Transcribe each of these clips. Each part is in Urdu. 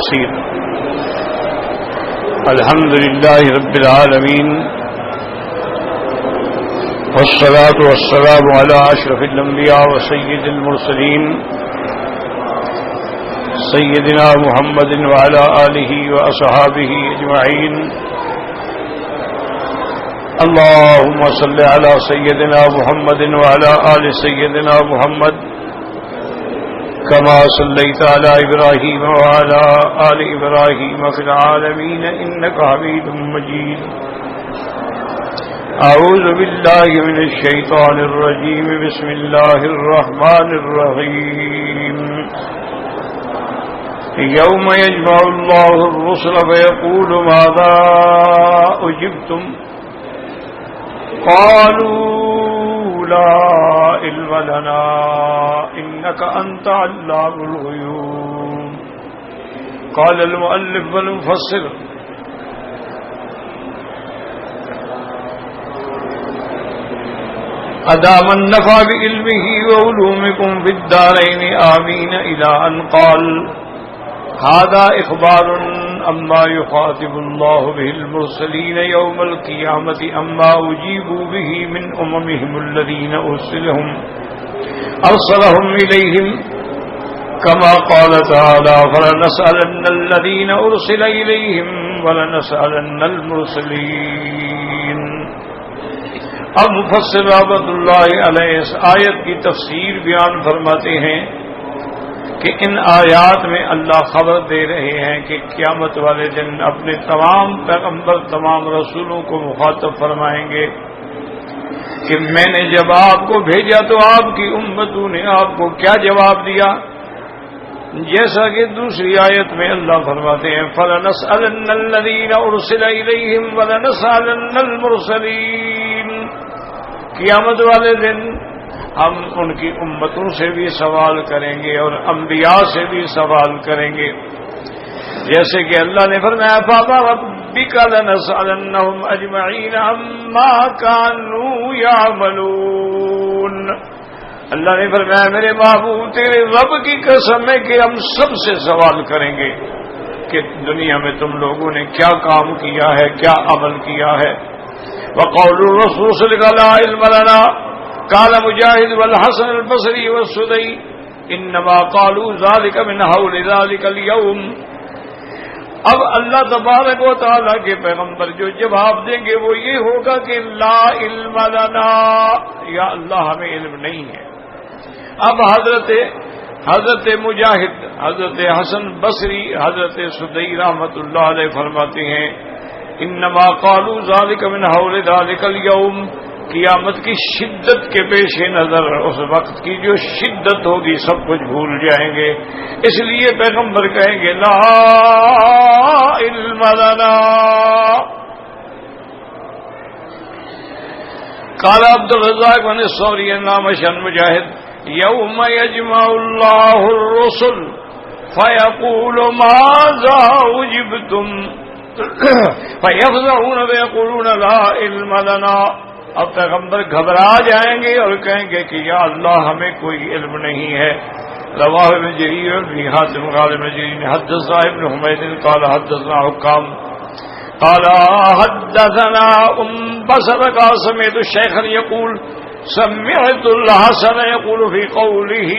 بصير. الحمد لله رب العالمين، والصلاة والسلام على أشرف الأنبياء وسيد المرسلين سيدنا محمد وعلى آله وأصحابه أجمعين. اللهم صل على سيدنا محمد وعلى آل سيدنا محمد كما صليت على إبراهيم وعلى آل إبراهيم في العالمين إنك حميد مجيد. أعوذ بالله من الشيطان الرجيم. بسم الله الرحمن الرحيم. يوم يجمع الله الرسل فيقول ماذا أجبتم قالوا لا علم لنا إنك أنت علام الغيوب. قال المؤلف والمفسر أدام النفع بعلمه وعلومكم في الدارين آمين إلى أن قال هذا إخبار أما يخاطب الله به المرسلين يوم القيامة أما أجيبوا به من أممهم الذين أرسلهم إليهم كما قال تعالى فلنسألن الذين أرسل إليهم ولنسألن المرسلين. اب مفسر رحمۃ اللہ علیہ اس آیت کی تفسیر بیان فرماتے ہیں کہ ان آیات میں اللہ خبر دے رہے ہیں کہ قیامت والے دن اپنے تمام پیغمبر تمام رسولوں کو مخاطب فرمائیں گے کہ میں نے جب آپ کو بھیجا تو آپ کی امتوں نے آپ کو کیا جواب دیا. جیسا کہ دوسری آیت میں اللہ فرماتے ہیں فَلَنَسْأَلَنَّ الَّذِينَ أُرْسِلَ إِلَيْهِمْ وَلَنَسْأَلَنَّ الْمُرْسَلِينَ. قیامت والے دن ہم ان کی امتوں سے بھی سوال کریں گے اور انبیاء سے بھی سوال کریں گے. جیسے کہ اللہ نے فرمایا فَرَبِّكَ لَنَسْأَلَنَّهُمْ أَجْمَعِينَ عَمَّا كَانُوا يَعْمَلُونَ. اللہ نے فرمایا میرے محبوب تیرے رب کی قسم ہے کہ ہم سب سے سوال کریں گے کہ دنیا میں تم لوگوں نے کیا کام کیا ہے، کیا عمل کیا ہے. وقول الرسول صلی اللہ لا علم لنا قال مجاہد والحسن البصری والسدی انما قالوا ذلك من حول ذلك اليوم. اب اللہ تبارک و تعالیٰ کے پیغمبر جو جواب دیں گے وہ یہ ہوگا کہ لا علم لنا، یا اللہ ہمیں علم نہیں ہے. اب حضرت مجاہد، حضرت حسن بصری، حضرت سدی رحمۃ اللہ علیہ فرماتے ہیں انما قالوا ذلك من حول ذلك اليوم. قیامت کی شدت کے پیش نظر اس وقت کی جو شدت ہوگی سب کچھ بھول جائیں گے، اس لیے پیغمبر کہیں گے لا علم لنا. قال عبد الرزاق بن الثوری نام شن مجاہد یوم یجمع اللہ الرسل فیقول ماذا اجبتم فیفزعون ویقولون لا علم لنا. اب پیغمبر گھبرا جائیں گے اور کہیں گے کہ یا اللہ ہمیں کوئی علم نہیں ہے. رواہ ابن جریر بن حاتم قال ابن جریر حدثنا ابن حمید قال حدثنا حکام قال حدثنا بصر قال سمعت الشيخ يقول سمعت الحسن يقول في قوله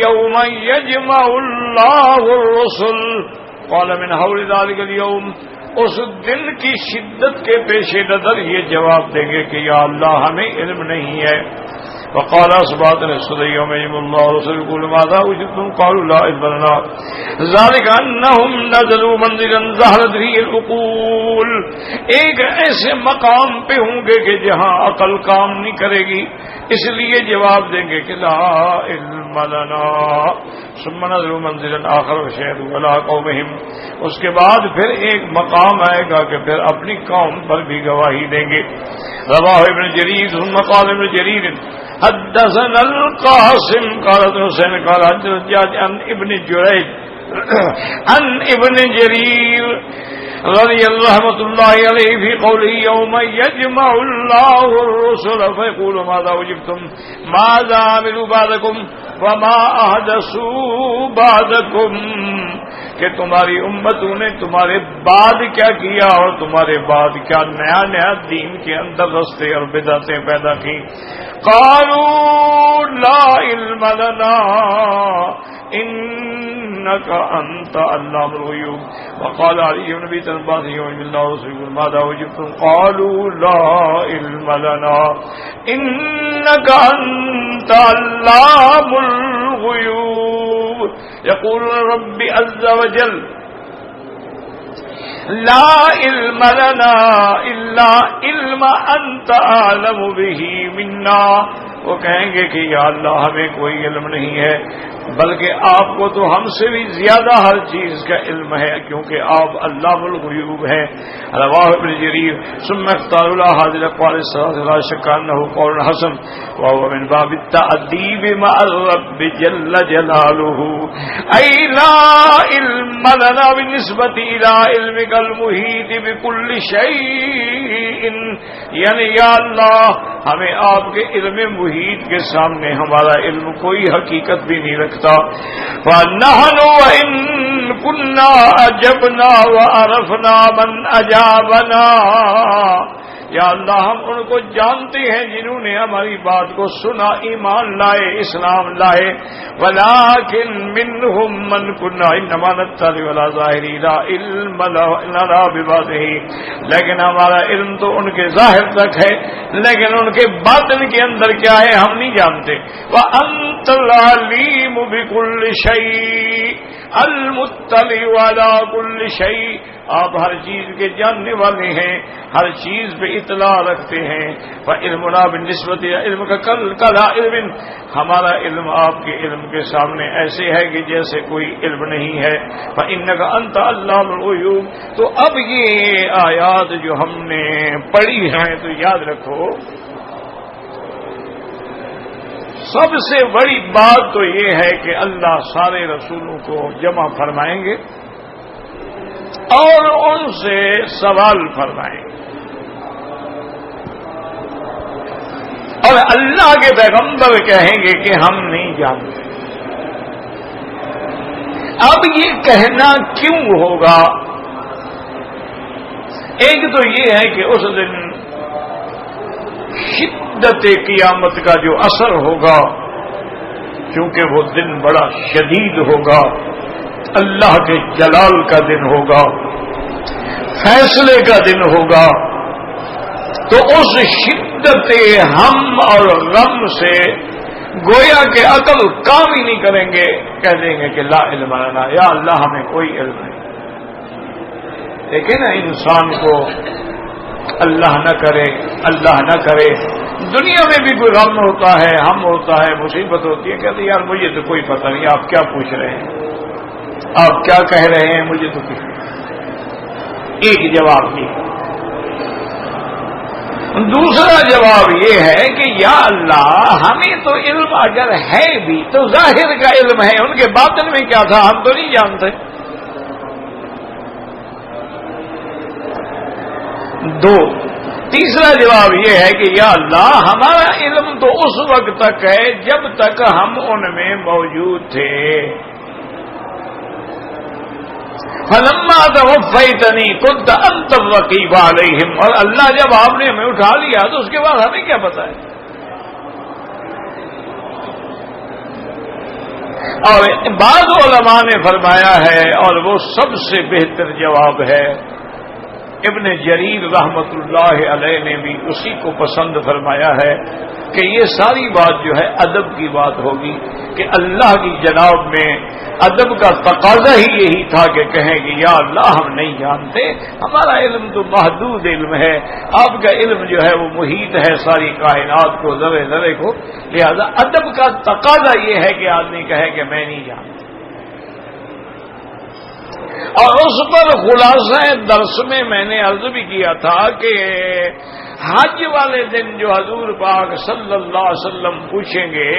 يوم يجمع الله الرسل قال من حول ذلك اليوم. اس دن کی شدت کے پیش نظر یہ جواب دیں گے کہ یا اللہ ہمیں علم نہیں ہے. وقال اصبات السدی يوم يجمع الله الرسل يقول ماذا اجبتم قالوا لا علم لنا ذلك انهم نزلوا منزلا ظهرت فيه العقول. ایک ایسے مقام پہ ہوں گے کہ جہاں عقل کام نہیں کرے گی، اس لیے جواب دیں گے کہ لا علم لنا. ثم نزلوا منزلا آخر وشهدوا على قومهم. اس کے بعد پھر ایک مقام آئے گا کہ پھر اپنی قوم پر بھی گواہی دیں گے. رواہ ابن جریر ثم قال ابن جریر حدثنا القاسم قال ابن حسین قال حدثنا عن ابن جریج عن ابن جریر رضی رحمۃ اللہ علیہ فی قوله یوم یجمع اللہ الرسل فیقول ماذا اجبتم ماذا عملوا بعدکم وما احدثوا بعدکم، کہ تمہاری امتوں نے تمہارے بعد کیا کیا اور تمہارے بعد کیا نیا نیا دین کے اندر رستے اور بدعتیں پیدا کی. قالوا لا علم لنا انك انت علام الغیوب. وقال علی بن ابی طالب یوم اللہ رسول ماذا وجبتم قالوا لا علم لنا انك انت علام الغیوب. یقول رب عز وجل لا علم لنا الا علم انت اعلم به منا. وہ کہیں گے کہ یا اللہ ہمیں کوئی علم نہیں ہے بلکہ آپ کو تو ہم سے بھی زیادہ ہر چیز کا علم ہے کیونکہ آپ علام الغیوب ہیں. رواہ ابن جریر ثم اختار هذه الاقوال الثلاثه لا شك انه قول حسن وهو من باب التأديب مع الرب جل جلاله اي لا علم لنا بالنسبه الى علمك المحيط بكل شيء. یعنی یا اللہ ہمیں آپ کے علم محیط کے سامنے ہمارا علم کوئی حقیقت بھی نہیں رکھتا. فَنَحْنُ وَإِن كُنَّا أَجَبْنَا وَعَرَفْنَا مَنْ أَجَابَنَا. یا اللہ ہم ان کو جانتے ہیں جنہوں نے ہماری بات کو سنا ایمان لائے اسلام لائے. وَلَكِن مِّنْهُمْ مَنْ كُنَّا إِنَّمَا نَتَّبِعُ وَلَا ظَاهِرِ لَا عِلْمَ لَنَا بِبَاطِنِهِ. لیکن ہمارا علم تو ان کے ظاہر تک ہے لیکن ان کے باطن کے اندر کیا ہے ہم نہیں جانتے. وَأَنْتَ الْعَلِيمُ بِكُلِّ شَيْءٍ الْمُطَّلِعُ عَلَى كُلِّ شَيْءٍ. آپ ہر چیز کے جاننے والے ہیں ہر چیز پہ اطلاع رکھتے ہیں. فَعِلْمُنَا بِالنِّسْبَةِ إِلَى عِلْمِكَ كَلَا عِلْمٍ. ہمارا علم آپ کے علم کے سامنے ایسے ہے کہ جیسے کوئی علم نہیں ہے. فَإِنَّكَ أَنْتَ عَلَّامُ الْغُیُوب. تو اب یہ آیات جو ہم نے پڑھی ہیں تو یاد رکھو سب سے بڑی بات تو یہ ہے کہ اللہ سارے رسولوں کو جمع فرمائیں گے اور ان سے سوال فرمائیں گے اور اللہ کے پیغمبر کہیں گے کہ ہم نہیں جانتے. اب یہ کہنا کیوں ہوگا؟ ایک تو یہ ہے کہ اس دن شدت قیامت کا جو اثر ہوگا کیونکہ وہ دن بڑا شدید ہوگا اللہ کے جلال کا دن ہوگا فیصلے کا دن ہوگا. تو اس شدت ہم اور غم سے گویا کہ عقل کام ہی نہیں کریں گے کہہ دیں گے کہ لا علم لنا یا اللہ ہمیں کوئی علم نہیں. دیکھیں نا انسان کو اللہ نہ کرے دنیا میں بھی کوئی غم ہوتا ہے ہم ہوتا ہے مصیبت ہوتی ہے کہتے یار مجھے تو کوئی پتہ نہیں آپ کیا پوچھ رہے ہیں آپ کیا کہہ رہے ہیں مجھے تو کچھ نہیں. ایک جواب یہ. دوسرا جواب یہ ہے کہ یا اللہ ہمیں تو علم اگر ہے بھی تو ظاہر کا علم ہے ان کے باطن میں کیا تھا ہم تو نہیں جانتے. تیسرا جواب یہ ہے کہ یا اللہ ہمارا علم تو اس وقت تک ہے جب تک ہم ان میں موجود تھے. فلما توفیتنی کنت انت الرقیب علیہم. اور اللہ جب آپ نے ہمیں اٹھا لیا تو اس کے بعد ہمیں کیا پتا ہے. اور بعض علماء نے فرمایا ہے اور وہ سب سے بہتر جواب ہے ابن جریر رحمت اللہ علیہ نے بھی اسی کو پسند فرمایا ہے کہ یہ ساری بات جو ہے ادب کی بات ہوگی کہ اللہ کی جناب میں ادب کا تقاضا ہی یہی تھا کہ کہیں کہ یا اللہ ہم نہیں جانتے ہمارا علم تو محدود علم ہے آپ کا علم جو ہے وہ محیط ہے ساری کائنات کو ذرے ذرے کو. لہذا ادب کا تقاضا یہ ہے کہ آدمی کہے کہ میں نہیں جانتا. اور اس پر خلاصہ درس میں نے عرض بھی کیا تھا کہ حج والے دن جو حضور پاک صلی اللہ علیہ وسلم پوچھیں گے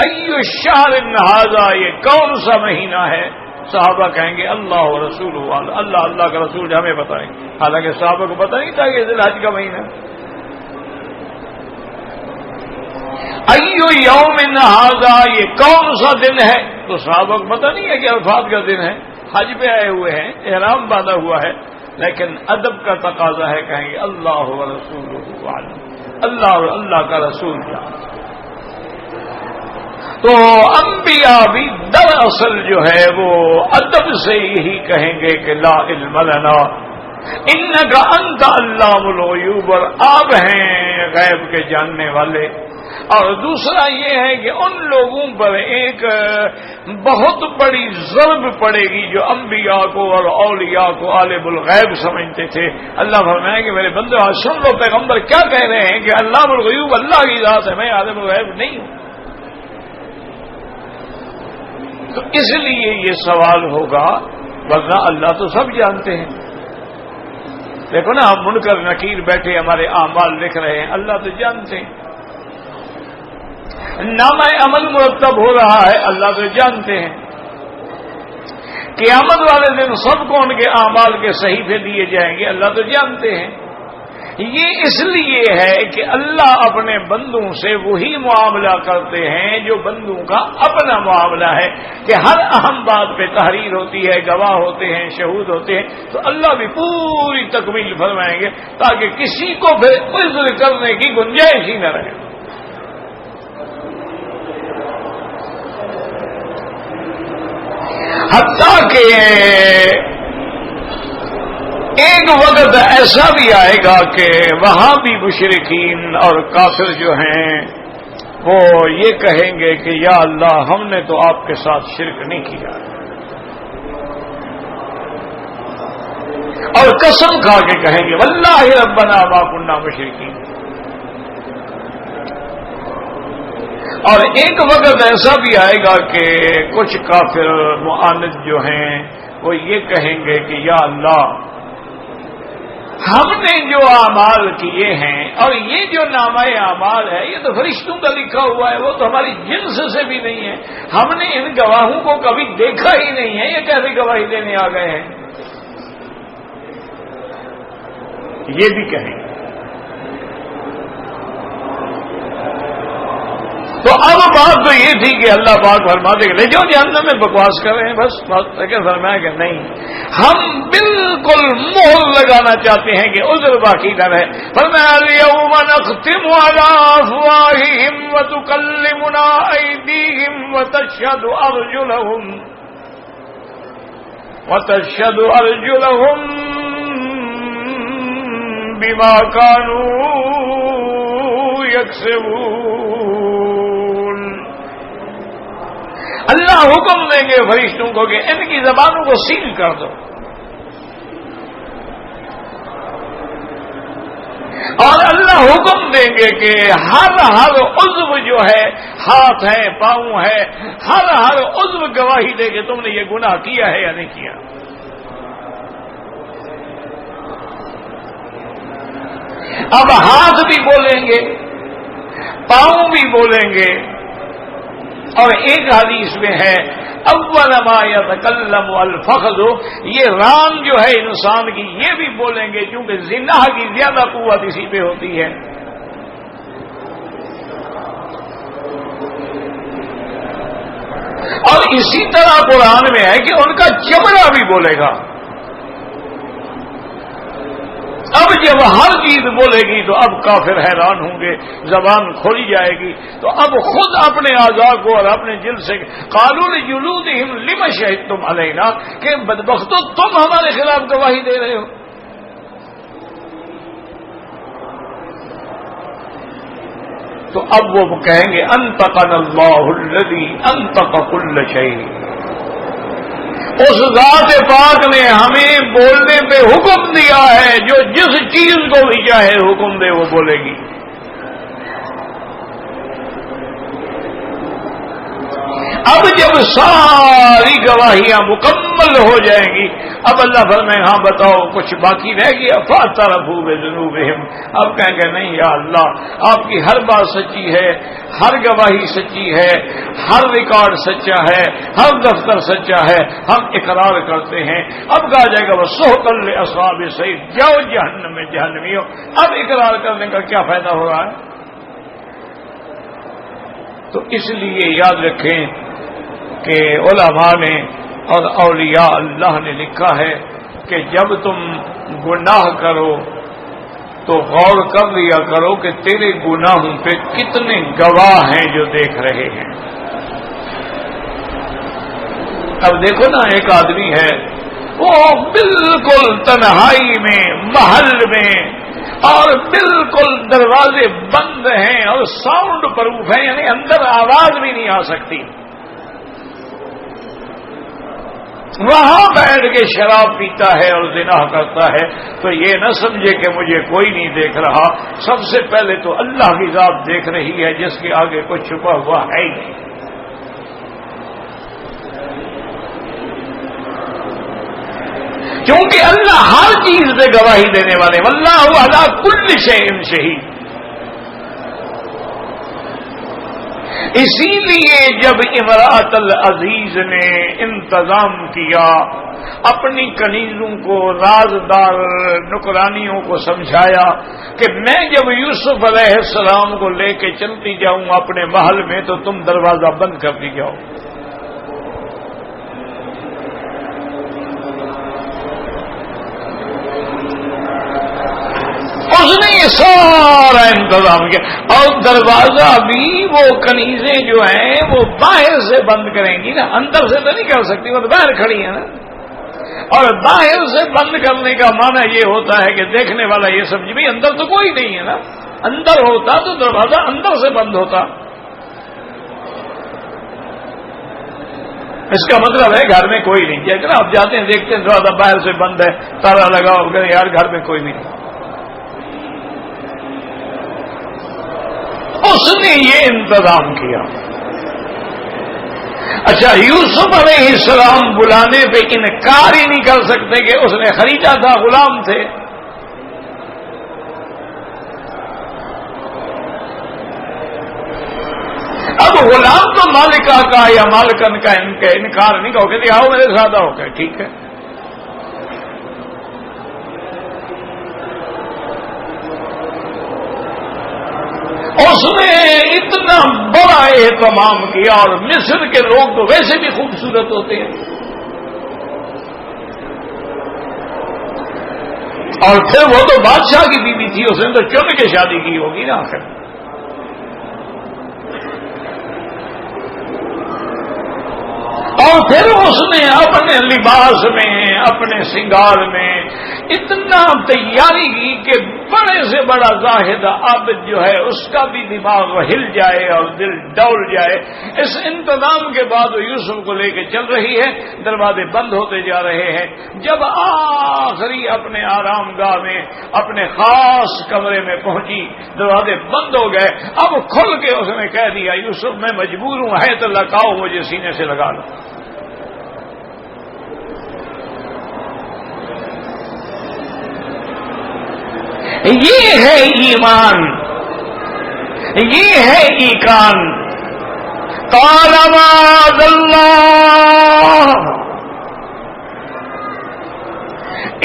ایو شہر ھذا یہ کون سا مہینہ ہے صحابہ کہیں گے اللہ و رسول اللہ اللہ کا رسول ہمیں بتائیں، حالانکہ صحابہ کو پتہ نہیں تھا کہ ذی الحج کا مہینہ۔ ایو یوم ھذا، یہ کون سا دن ہے؟ تو صحابہ کو پتہ نہیں ہے کہ عرفات کا دن ہے، حج پہ آئے ہوئے ہیں، احرام باندھا ہوا ہے، لیکن ادب کا تقاضا ہے، کہیں گے اللہ و رسولہ عالم، اللہ اور اللہ کا رسول جان۔ تو انبیاء بھی دراصل جو ہے وہ ادب سے یہی کہیں گے کہ لا علم لنا انک انت علام الغیوب، اور آپ ہیں غیب کے جاننے والے۔ اور دوسرا یہ ہے کہ ان لوگوں پر ایک بہت بڑی ضرب پڑے گی جو انبیاء کو اور اولیاء کو عالم الغیب سمجھتے تھے۔ اللہ فرمائے کہ میرے بندو سن لو، پیغمبر کیا کہہ رہے ہیں کہ علام الغیوب اللہ کی ذات ہے، میں عالم الغیب نہیں ہوں۔ تو اس لیے یہ سوال ہوگا، ورنہ اللہ تو سب جانتے ہیں۔ دیکھو نا، ہم منکر نکیر بیٹھے ہمارے اعمال لکھ رہے ہیں، اللہ تو جانتے ہیں۔ نامہ عمل مرتب ہو رہا ہے، اللہ تو جانتے ہیں۔ قیامت والے دن سب کو ان کے اعمال کے صحیفے دیے جائیں گے، اللہ تو جانتے ہیں۔ یہ اس لیے ہے کہ اللہ اپنے بندوں سے وہی معاملہ کرتے ہیں جو بندوں کا اپنا معاملہ ہے، کہ ہر اہم بات پہ تحریر ہوتی ہے، گواہ ہوتے ہیں، شہود ہوتے ہیں، تو اللہ بھی پوری تکمیل فرمائیں گے تاکہ کسی کو پھر عذر کرنے کی گنجائش ہی نہ رہے۔ حتیٰ کہ ایک وقت ایسا بھی آئے گا کہ وہاں بھی مشرکین اور کافر جو ہیں وہ یہ کہیں گے کہ یا اللہ ہم نے تو آپ کے ساتھ شرک نہیں کیا، اور قسم کھا کے کہیں گے واللہ ربنا ما کنا مشرکین۔ اور ایک وقت ایسا بھی آئے گا کہ کچھ کافر معاند جو ہیں وہ یہ کہیں گے کہ یا اللہ ہم نے جو اعمال کیے ہیں، اور یہ جو نامہ اعمال ہے یہ تو فرشتوں کا لکھا ہوا ہے، وہ تو ہماری جنس سے بھی نہیں ہے، ہم نے ان گواہوں کو کبھی دیکھا ہی نہیں ہے، یہ کیسے گواہی دینے آ گئے ہیں؟ یہ بھی کہیں گے۔ تو اب بات تو یہ تھی کہ اللہ پاک فرما دے لے جاؤ جہنم میں، بکواس کر رہے ہیں بس، لیکن فرمایا کہ نہیں، ہم بالکل مہر لگانا چاہتے ہیں کہ عذر باقی نہ رہے۔ فرمایا اليوم نختم على افواههم وتكلمنا ايديهم وتشهد ارجلهم بما كانوا يكسبون۔ اللہ حکم دیں گے فرشتوں کو کہ ان کی زبانوں کو سیل کر دو، اور اللہ حکم دیں گے کہ ہر عضو جو ہے، ہاتھ ہے، پاؤں ہے، ہر عضو گواہی دے کہ تم نے یہ گناہ کیا ہے یا نہیں کیا۔ اب ہاتھ بھی بولیں گے، پاؤں بھی بولیں گے، اور ایک حدیث میں ہے اول ما یتکلم الفخذ، یہ ران جو ہے انسان کی یہ بھی بولیں گے، کیونکہ زنا کی زیادہ قوت اسی پہ ہوتی ہے۔ اور اسی طرح قرآن میں ہے کہ ان کا چمڑا بھی بولے گا۔ اب جب ہر چیز بولے گی تو اب کافر حیران ہوں گے، زبان کھولی جائے گی، تو اب خود اپنے اعضاء کو اور اپنے جلد سے قالوا لجلودہم لم شہدتم علینا، کہ بدبختو تم ہمارے خلاف گواہی دے رہے ہو۔ تو اب وہ کہیں گے انطقنا اللہ الذی انطق کل شیء، اس ذات پاک نے ہمیں بولنے پہ حکم دیا ہے، جو جس چیز کو بھی چاہے حکم دے وہ بولے گی۔ اب جب ساری گواہیاں مکمل ہو جائیں گی، اب اللہ فرمائے ہاں بتاؤ کچھ باقی رہ گیا؟ فاعترفوا بذنوبہم، اب کہیں گے نہیں یا اللہ آپ کی ہر بات سچی ہے، ہر گواہی سچی ہے، ہر ریکارڈ سچا ہے، ہر دفتر سچا ہے، ہم اقرار کرتے ہیں۔ اب کہا جائے گا وسحقا لاصحاب السعیر، جاؤ جہنم میں جہنمیوں۔ اب اقرار کرنے کا کیا فائدہ ہو رہا ہے؟ تو اس لیے یاد رکھیں کہ علماء نے اور اولیاء اللہ نے لکھا ہے کہ جب تم گناہ کرو تو غور کر لیا کرو کہ تیرے گناہوں پہ کتنے گواہ ہیں جو دیکھ رہے ہیں۔ اب دیکھو نا، ایک آدمی ہے وہ بالکل تنہائی میں محل میں اور بالکل دروازے بند ہیں اور ساؤنڈ پروف ہے، یعنی اندر آواز بھی نہیں آ سکتی، وہاں بیٹھ کے شراب پیتا ہے اور زنا کرتا ہے، تو یہ نہ سمجھے کہ مجھے کوئی نہیں دیکھ رہا۔ سب سے پہلے تو اللہ کی ذات دیکھ رہی ہے جس کے آگے کچھ چھپا ہوا ہے ہی نہیں۔ کیونکہ اللہ ہر چیز پہ گواہی دینے والے، واللہ علی کل شیء شہید۔ اسی لیے جب امرأت العزیز نے انتظام کیا، اپنی کنیزوں کو، رازدار نکرانیوں کو سمجھایا کہ میں جب یوسف علیہ السلام کو لے کے چلتی جاؤں اپنے محل میں تو تم دروازہ بند کر دی جاؤ۔ اس نے یہ سارا انتظام کیا، اور دروازہ بھی وہ کنیزیں جو ہیں وہ باہر سے بند کریں گی نا، اندر سے تو نہیں کر سکتی، وہ تو باہر کھڑی ہیں نا۔ اور باہر سے بند کرنے کا معنی یہ ہوتا ہے کہ دیکھنے والا یہ سمجھ بھی اندر تو کوئی نہیں ہے نا، اندر ہوتا تو دروازہ اندر سے بند ہوتا۔ اس کا مطلب ہے گھر میں کوئی نہیں، جیسے نا آپ جاتے ہیں دیکھتے ہیں دروازہ باہر سے بند ہے، تالا لگاؤ کہ یار گھر میں کوئی بھی نہیں۔ اس نے یہ انتظام کیا۔ اچھا، یوسف علیہ السلام بلانے پہ انکار ہی نہیں کر سکتے کہ اس نے خریدا تھا، غلام تھے۔ اب غلام تو مالکہ کا یا مالکن کا انکار نہیں کہو کہ آؤ میرے ساتھ آؤ، کہ ٹھیک ہے۔ اس نے اتنا بڑا اہتمام کیا، اور مصر کے لوگ تو ویسے بھی خوبصورت ہوتے ہیں، اور پھر وہ تو بادشاہ کی بیوی تھی، اس نے تو چن کے شادی کی ہوگی نا آخر۔ اور پھر اس نے اپنے لباس میں، اپنے سنگار میں اتنا تیاری کی کہ بڑے سے بڑا زاہد عابد جو ہے اس کا بھی دماغ ہل جائے اور دل ڈول جائے۔ اس انتظام کے بعد وہ یوسف کو لے کے چل رہی ہے، دروازے بند ہوتے جا رہے ہیں۔ جب آخری اپنے آرام گاہ میں، اپنے خاص کمرے میں پہنچی، دروازے بند ہو گئے۔ اب کھل کے اس نے کہہ دیا یوسف میں مجبور ہوں، ہے تو لگاؤ مجھے سینے سے لگا لو۔ یہ ہے ایمان، یہ ہے ایقان۔ قال معاذ اللہ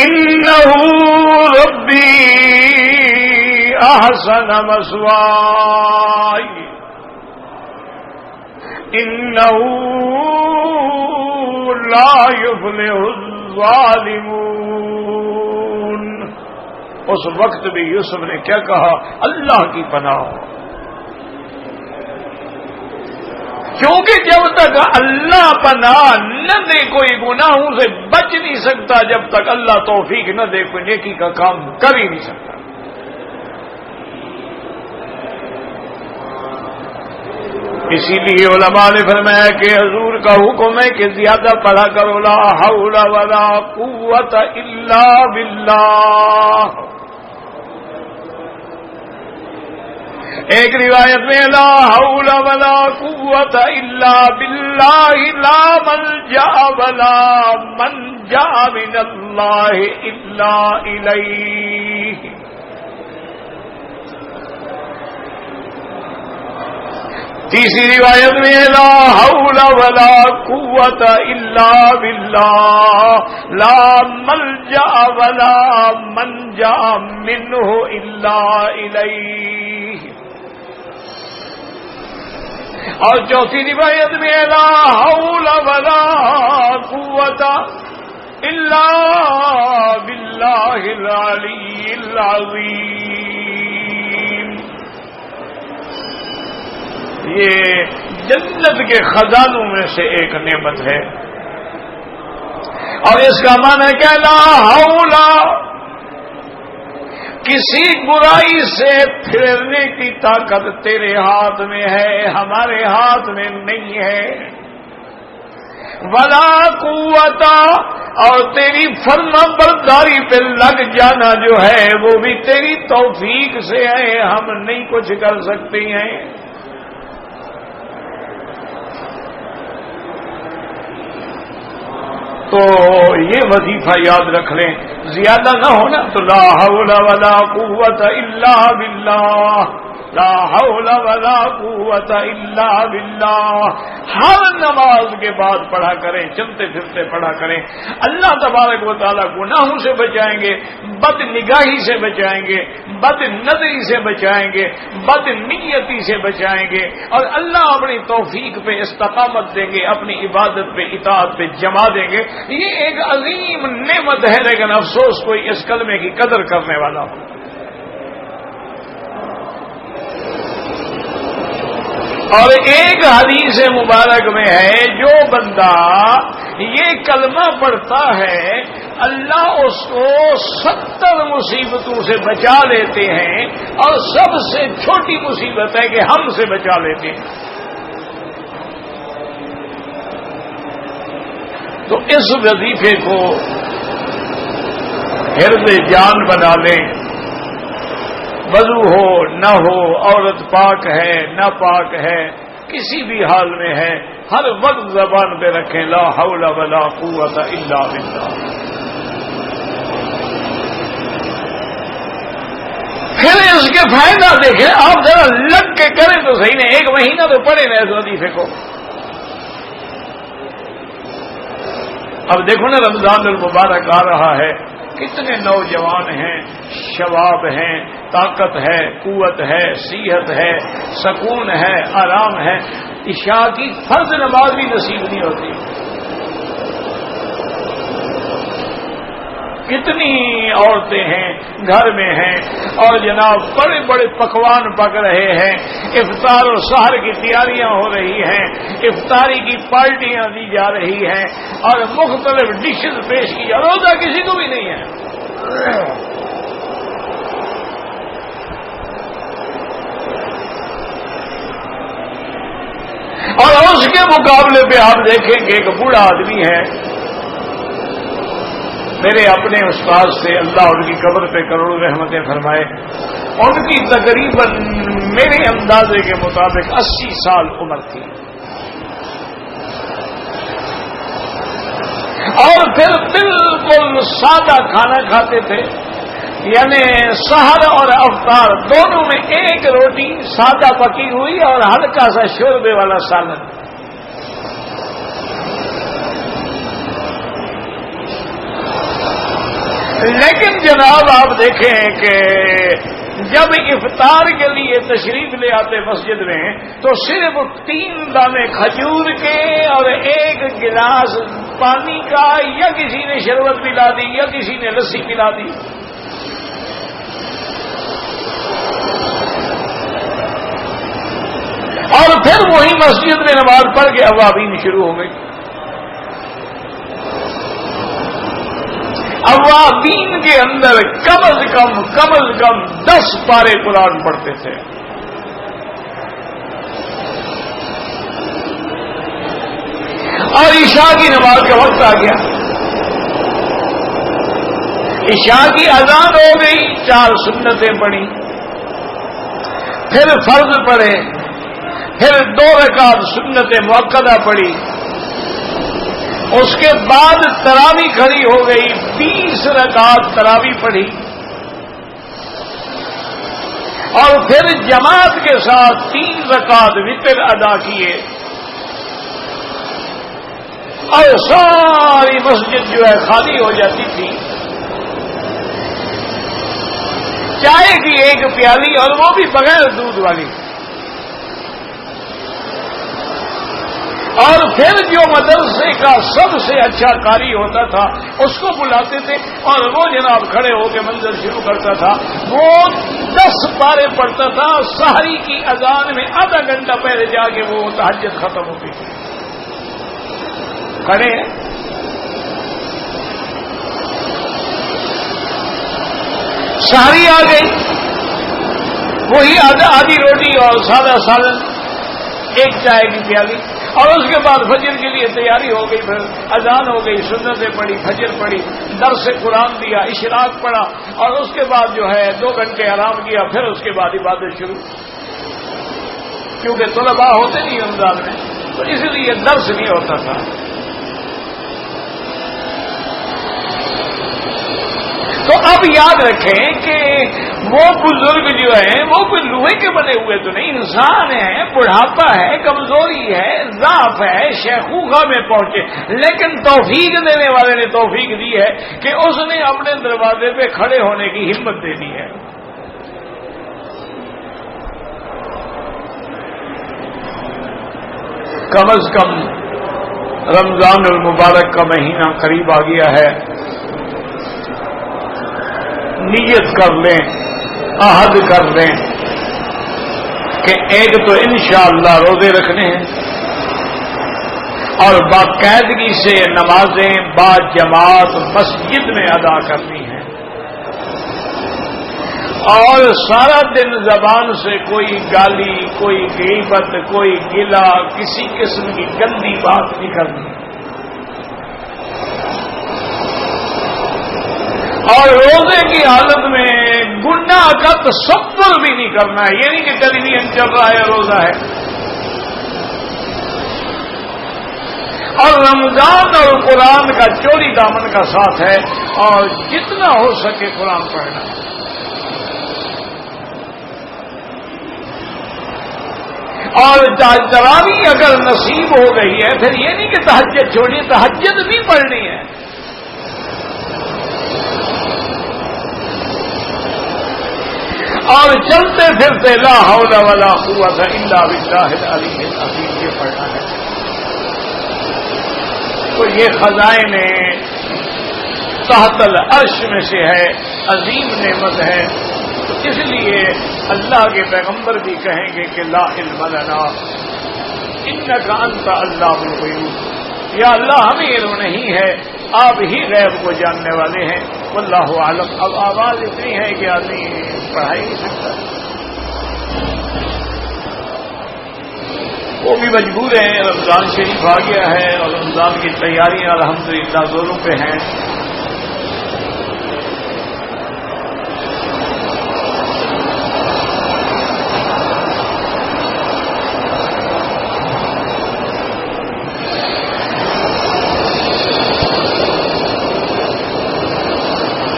انہ ربی احسن مثوائی انہ لا یفلح الظالمون۔ اس وقت بھی یوسف نے کیا کہا؟ اللہ کی پناہ ہو، کیونکہ جب تک اللہ پناہ نہ دے کوئی گناہوں سے بچ نہیں سکتا، جب تک اللہ توفیق نہ دے کوئی نیکی کا کام کر ہی نہیں سکتا۔ اسی لیے علماء نے فرمایا کہ حضور کا حکم ہے کہ زیادہ پڑھا کرو لا حول ولا قوت الا باللہ۔ ایک روایت میں لا حول ولا قوت الا باللہ لا ملجا ولا منجا من اللہ الا الیہ. تیسری روایت میں لا حول ولا قوت الا باللہ لا ملجا ولا منجا منہ الا الیہ. اور چوتھی روایت میں لا حول ولا قوت الا باللہ العلی العظیم. یہ جنت کے خزانوں میں سے ایک نعمت ہے. اور اس کا معنی ہے کہ لا حول، کسی برائی سے پھیرنے کی طاقت تیرے ہاتھ میں ہے، ہمارے ہاتھ میں نہیں ہے. ولا قوت، اور تیری فرما برداری پہ لگ جانا جو ہے وہ بھی تیری توفیق سے ہے، ہم نہیں کچھ کر سکتے ہیں. تو یہ وظیفہ یاد رکھ لیں، زیادہ نہ ہونا تو لا حول ولا قوت الا باللہ، لا حول ولا قوت الا باللہ. ہر نماز کے بعد پڑھا کریں، چلتے پھرتے پڑھا کریں. اللہ تبارک و تعالیٰ گناہوں سے بچائیں گے، بد نگاہی سے بچائیں گے، بد نظری سے بچائیں گے، بد نیتی سے بچائیں گے، اور اللہ اپنی توفیق پہ استقامت دیں گے، اپنی عبادت پہ اطاعت پہ جما دیں گے. یہ ایک عظیم نعمت ہے، لیکن افسوس کوئی اس کلمے کی قدر کرنے والا ہو. اور ایک حدیث مبارک میں ہے جو بندہ یہ کلمہ پڑھتا ہے اللہ اس کو 70 مصیبتوں سے بچا لیتے ہیں، اور سب سے چھوٹی مصیبت ہے کہ ہم سے بچا لیتے ہیں. تو اس وظیفے کو حرز جان بنا لیں. وضو ہو نہ ہو، عورت پاک ہے نہ پاک ہے، کسی بھی حال میں ہے، ہر وقت زبان پہ رکھیں لا حول ولا قوت الا باللہ. پھر اس کے فائدہ دیکھیں، آپ ذرا لگ کے کریں تو صحیح نہیں، 1 مہینہ تو پڑھے نا اس وظیفے کو. اب دیکھو نا رمضان المبارک آ رہا ہے، کتنے نوجوان ہیں، شباب ہیں، طاقت ہے، قوت ہے، صحت ہے، سکون ہے، آرام ہے. عشاء کی فرض نماز بھی نصیب نہیں ہوتی. کتنی عورتیں ہیں گھر میں ہیں، اور جناب بڑے بڑے پکوان پک رہے ہیں، افطار اور سحر کی تیاریاں ہو رہی ہیں، افطاری کی پارٹیاں دی جا رہی ہیں، اور مختلف ڈشز پیش کی جا. روزہ کسی کو بھی نہیں ہے. اور اس کے مقابلے پہ آپ دیکھیں کہ ایک بوڑھا آدمی ہے، میرے اپنے استاد سے اللہ ان کی قبر پہ کروڑوں رحمتیں فرمائے، ان کی تقریباً میرے اندازے کے مطابق 80 سال عمر تھی. اور پھر بالکل سادہ کھانا کھاتے تھے، یعنی سحر اور افطار دونوں میں ایک روٹی سادہ پکی ہوئی اور ہلکا سا شوربے والا سالن. لیکن جناب آپ دیکھیں کہ جب افطار کے لیے تشریف لے آتے مسجد میں تو صرف 3 دانے کھجور کے اور 1 گلاس پانی کا، یا کسی نے شربت پلا دی یا کسی نے لسی پلا دی. اور پھر وہی مسجد میں نماز پڑھ کے اوابین شروع ہو گئی. اوابین کے اندر کم از کم 10 پارے قرآن پڑھتے تھے. اور عشاء کی نماز کا وقت آ گیا، عشاء کی اذان ہو گئی، 4 سنتیں پڑھی، پھر فرض پڑھے، پھر 2 رکعت سنت مؤکدہ پڑھی، اس کے بعد تراویح کھڑی ہو گئی، 20 رکعت تراویح پڑھی، اور پھر جماعت کے ساتھ 3 رکعت وتر ادا کیے، اور ساری مسجد جو ہے خالی ہو جاتی تھی، چائے کی 1 پیالی اور وہ بھی بغیر دودھ والی، اور پھر جو مدرسے کا سب سے اچھا قاری ہوتا تھا اس کو بلاتے تھے، اور وہ جناب کھڑے ہو کے منظر شروع کرتا تھا، وہ 10 پارے پڑھتا تھا، سحری کی اذان میں آدھا گھنٹہ پہلے جا کے وہ تہجد ختم ہوتی تھی۔ کھڑے ہیں، سحری آ گئی، وہی آدھی روٹی اور سادہ سالن، 1 چائے کی پیالی، اور اس کے بعد فجر کے لیے تیاری ہو گئی، پھر اذان ہو گئی، سنتیں پڑھی، فجر پڑھی، درس قرآن دیا، اشراق پڑھا، اور اس کے بعد جو ہے 2 گھنٹے آرام کیا، پھر اس کے بعد عبادت شروع، کیونکہ طلباء ہوتے نہیں رمضان میں، تو اس لیے درس نہیں ہوتا تھا۔ تو اب یاد رکھیں کہ وہ بزرگ جو ہیں وہ کوئی لوہے کے بنے ہوئے تو نہیں، انسان ہے، بڑھاپا ہے، کمزوری ہے، ضعف ہے، شیخوخہ میں پہنچے، لیکن توفیق دینے والے نے توفیق دی ہے کہ اس نے اپنے دروازے پہ کھڑے ہونے کی ہمت دے دی ہے۔ کم از کم رمضان المبارک کا مہینہ قریب آ گیا ہے، نیت کر لیں، عہد کر لیں کہ ایک تو انشاءاللہ روزے رکھنے ہیں، اور باقاعدگی سے نمازیں با جماعت مسجد میں ادا کرنی ہیں، اور سارا دن زبان سے کوئی گالی، کوئی غیبت، کوئی گلہ، کسی قسم کی گندی بات نہیں کرنی، اور روزے کی حالت میں گناہ کا تصور بھی نہیں کرنا ہے، یہ نہیں کہ ٹیلی ویژن چل رہا ہے روزہ ہے، اور رمضان اور قرآن کا چوری دامن کا ساتھ ہے، اور جتنا ہو سکے قرآن پڑھنا، اور تراویح اگر نصیب ہو گئی ہے پھر یہ نہیں کہ تہجد چھوڑیے، تہجد بھی پڑھنی ہے، اور چلتے پھرتے لا حول ولا قوت الا باللہ العلی العظیم یہ پڑھنا ہے۔ تو یہ خزائن تحت العرش میں سے ہے، عظیم نعمت ہے، تو اس لیے اللہ کے پیغمبر بھی کہیں گے کہ لا علم لنا انک انت علام الغیوب، یا اللہ ہمیں علم نہیں ہے، آپ ہی غیب کو جاننے والے ہیں، واللہ عالم۔ اب آواز اتنی ہے کہ آدمی پڑھا ہی نہیں سکتا، وہ بھی مجبور ہیں، رمضان شریف آ گیا ہے اور رمضان کی تیاریاں الحمدللہ زوروں پہ ہیں۔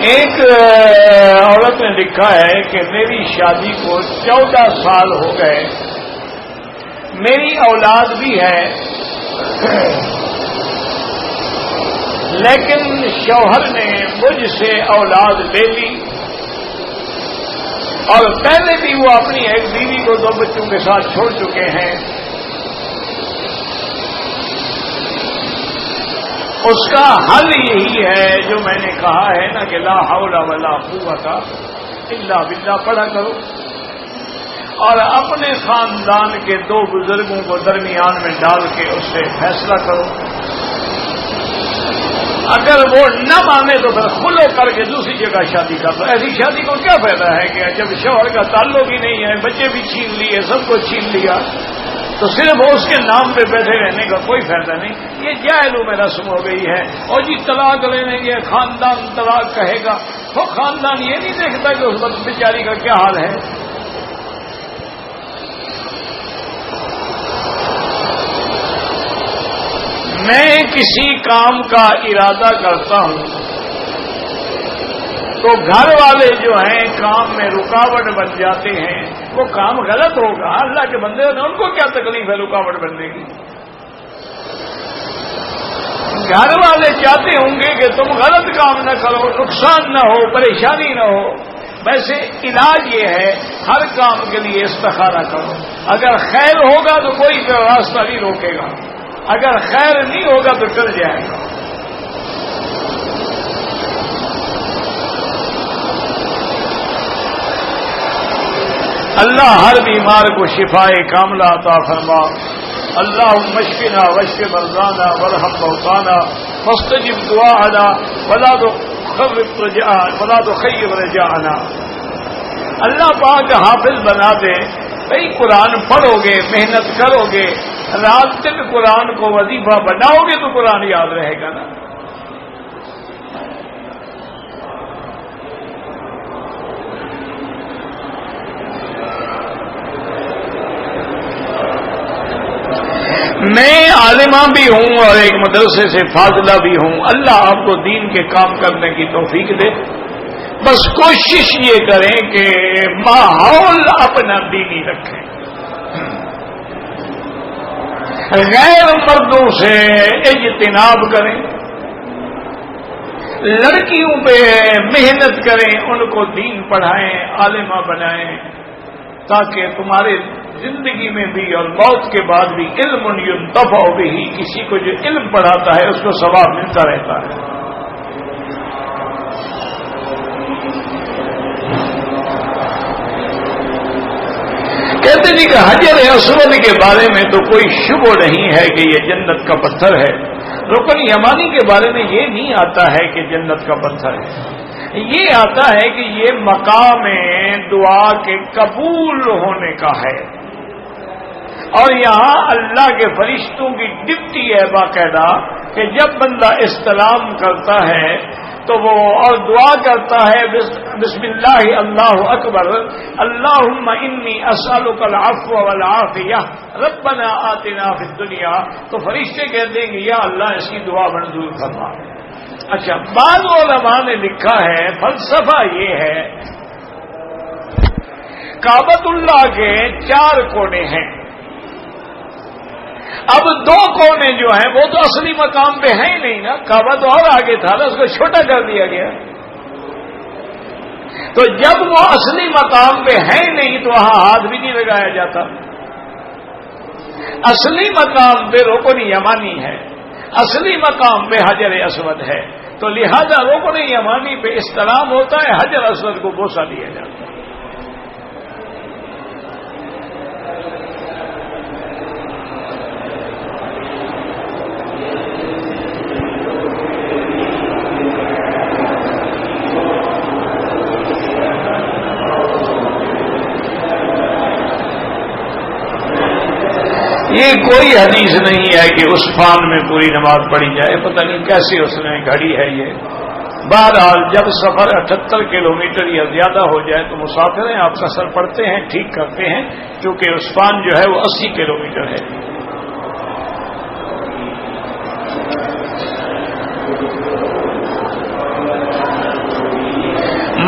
ایک عورت نے لکھا ہے کہ میری شادی کو 14 سال ہو گئے، میری اولاد بھی ہے، لیکن شوہر نے مجھ سے اولاد لے لی، اور پہلے بھی وہ اپنی ایک بیوی کو 2 بچوں کے ساتھ چھوڑ چکے ہیں، اس کا حل یہی ہے جو میں نے کہا ہے نا کہ لا حول ولا قوت الا باللہ پڑھا کرو، اور اپنے خاندان کے 2 بزرگوں کو درمیان میں ڈال کے اس سے فیصلہ کرو، اگر وہ نہ مانے تو پھر کھلو کر کے دوسری جگہ شادی کر دو۔ ایسی شادی کو کیا فائدہ ہے کہ جب شوہر کا تعلق ہی نہیں ہے، بچے بھی چھین لیے، سب کو چھین لیا، تو صرف اس کے نام پہ بیٹھے رہنے کا کوئی فائدہ نہیں۔ یہ جاہلوں میں رسم ہو گئی ہے، اور جی طلاق لینے کے خاندان طلاق کہے گا، وہ خاندان یہ نہیں دیکھتا کہ اس وقت بیچاری کا کیا حال ہے، میں کسی کام کا ارادہ کرتا ہوں تو گھر والے جو ہیں کام میں رکاوٹ بن جاتے ہیں، وہ کام غلط ہوگا، اللہ کے بندے ان کو کیا تکلیف ہے رکاوٹ بننے کی؟ گھر والے چاہتے ہوں گے کہ تم غلط کام نہ کرو، نقصان نہ ہو، پریشانی نہ ہو۔ ویسے علاج یہ ہے ہر کام کے لیے استخارہ کرو، اگر خیر ہوگا تو کوئی راستہ نہیں روکے گا، اگر خیر نہیں ہوگا تو ٹل جائے گا۔ اللہ ہر بیمار کو شفائے کاملہ عطا فرما۔ اللہم اشفنا واشف مرضانا وارحم موتانا واستجب دعاءنا ولا تخيب رجاءنا۔ اللہ پاک حافظ بنا دے۔ بھئی قرآن پڑھو گے، محنت کرو گے، رات دن قرآن کو وظیفہ بناؤ گے تو قرآن یاد رہے گا نا۔ میں عالمہ بھی ہوں اور ایک مدرسے سے فاضلہ بھی ہوں، اللہ آپ کو دین کے کام کرنے کی توفیق دے۔ بس کوشش یہ کریں کہ ماحول اپنا دینی رکھیں، غیر مردوں سے اجتناب کریں، لڑکیوں پہ محنت کریں، ان کو دین پڑھائیں، عالمہ بنائیں، تاکہ تمہارے زندگی میں بھی اور موت کے بعد بھی علم ينتفع به، کسی کو جو علم پڑھاتا ہے اس کو ثواب ملتا رہتا ہے۔ کہتے ہیں کہ حجر اسود کے بارے میں تو کوئی شبہ نہیں ہے کہ یہ جنت کا پتھر ہے، رکن یمانی کے بارے میں یہ نہیں آتا ہے کہ جنت کا پتھر ہے، یہ آتا ہے کہ یہ مقام دعا کے قبول ہونے کا ہے، اور یہاں اللہ کے فرشتوں کی ڈپٹی ہے باقاعدہ کہ جب بندہ استلام کرتا ہے تو وہ اور دعا کرتا ہے بسم اللہ اللہ اکبر اللہم انی اسألک العفو والعافیہ ربنا آتنا فی الدنیا، تو فرشتے کہتے ہیں کہ یا اللہ اس کی دعا منظور فرما۔ اچھا، بعض علماء نے لکھا ہے، فلسفہ یہ ہے، کعبۃ اللہ کے 4 کونے ہیں، اب 2 کونے جو ہیں وہ تو اصلی مقام پہ ہیں ہی نہیں نا، کعبہ تو اور آگے تھا نا، اس کو چھوٹا کر دیا گیا، تو جب وہ اصلی مقام پہ ہے ہی نہیں تو وہاں ہاتھ بھی نہیں لگایا جاتا۔ اصلی مقام پہ رکن یمانی ہے، اصلی مقام پہ حجر اسود ہے، تو لہذا رکن یمانی پہ استلام ہوتا ہے، حجر اسود کو بوسہ دیا جاتا ہے۔ یہ کوئی حدیث نہیں ہے کہ عثمان میں پوری نماز پڑھی جائے، پتہ نہیں کیسے اس نے گھڑی ہے یہ۔ بہرحال جب سفر 78 کلومیٹر یا زیادہ ہو جائے تو مسافر ہیں، آپ قصر پڑھتے ہیں، ٹھیک کرتے ہیں، کیونکہ عثمان جو ہے وہ 80 کلومیٹر ہے۔